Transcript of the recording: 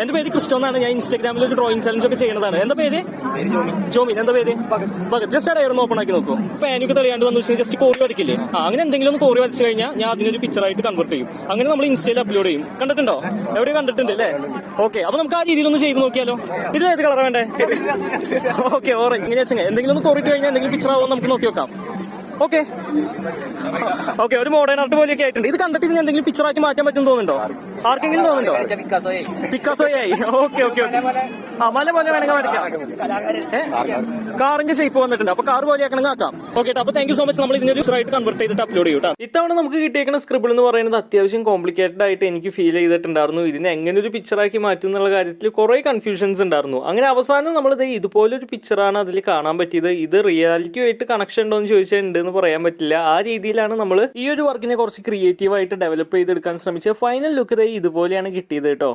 എന്റെ പേര് ക്രിസ്റ്റോ എന്നാണ്. ഞാൻ ഇൻസ്റ്റാഗ്രാമിൽ ഒരു ഡ്രോയിങ് ചലഞ്ച് ഒക്കെ ചെയ്യുന്നതാണ്. എന്താ പേര്? ജോമിൻ. എന്താ പേര്? ജസ്റ്റ് ആ ഡയർ ഓപ്പൺ ആക്കി നോക്കൂ. പാനൊക്കെ തെളിയാണ്ട് വന്നു വെച്ചാൽ ജസ്റ്റ് കോറി വരയ്ക്കില്ലേ, അങ്ങനെ എന്തെങ്കിലും ഒന്ന് കോറി വരച്ചു കഴിഞ്ഞാൽ ഞാൻ അതിനൊരു പിക്ചറായിട്ട് കൺവേർട്ട് ചെയ്യും. അങ്ങനെ നമ്മൾ ഇൻസ്റ്റയിൽ അപ്ലോഡ് ചെയ്യും. കണ്ടിട്ടുണ്ടോ? എവിടെ കണ്ടിട്ടുണ്ട് അല്ലേ? ഓക്കെ, അപ്പൊ നമുക്ക് ആ രീതിയിലൊന്ന് ചെയ്ത് നോക്കിയാലോ? ഇതിൽ ഏത് കളർ വേണ്ടേ? Okay, orange. ഇങ്ങനെ വെച്ചാൽ എന്തെങ്കിലും ഒന്ന് കോറിട്ട് കഴിഞ്ഞാൽ എന്തെങ്കിലും പിക്ചർ ആവുമോ നമുക്ക് നോക്കി നോക്കാം. ഓക്കെ, ഒരു മോഡേൺ ആർട്ട് പോലെയൊക്കെ ആയിട്ടുണ്ട്. ഇത് കണ്ടിട്ട് ഇതിന് എന്തെങ്കിലും പിക്ചറാക്കി മാറ്റാൻ പറ്റും തോന്നുന്നുണ്ടോ? ആർക്കെങ്കിലും തോന്നുന്നുണ്ടോ? പിക്കാസോയായി. ഓക്കെ, മല പോലെ വേണമെങ്കിൽ വരയ്ക്കാം. കാറിന്റെ ഷേപ്പ് വന്നിട്ടുണ്ട്. അപ്പൊ കാർ പോലെ ആക്കണമെങ്കിൽ ആക്കാം. ഓക്കെ, അപ്പൊ താങ്ക് യു സോ മച്ച്. നമ്മൾ ഇതിനൊരു പിക്ചറായിട്ട് കൺവേർട്ട് ചെയ്തിട്ട് അപ്ലോഡ് ചെയ്യും. ഇത്തവണ നമുക്ക് കിട്ടിയേക്കുന്ന സ്ക്രിബിൾ എന്ന് പറയുന്നത് അത്യാവശ്യം കോംപ്ലിക്കേറ്റഡ് ആയിട്ട് എനിക്ക് ഫീൽ ചെയ്തിട്ടുണ്ടായിരുന്നു. ഇതിനെ എങ്ങനെ ഒരു പിക്ചറാക്കി മാറ്റും എന്നുള്ള കാര്യത്തിൽ കുറെ കൺഫ്യൂഷൻസ് ഉണ്ടായിരുന്നു. അങ്ങനെ അവസാനം നമ്മൾ ഇതുപോലൊരു പിക്ചറാണ് അതിൽ കാണാൻ പറ്റിയത്. ഇത് റിയാലിറ്റിയുമായിട്ട് കണക്ഷൻ ഉണ്ടോ എന്ന് ചോദിച്ചിട്ടുണ്ട് എന്ന് പറയാൻ പറ്റില്ല. ആ രീതിയിലാണ് നമ്മൾ ഈ ഒരു വർക്കിനെ കുറച്ച് ക്രിയേറ്റീവായിട്ട് ഡെവലപ്പ് ചെയ്തെടുക്കാൻ ശ്രമിച്ചത്. ഫൈനൽ ലുക്ക് ഇതുപോലെയാണ് കിട്ടിയത് കേട്ടോ.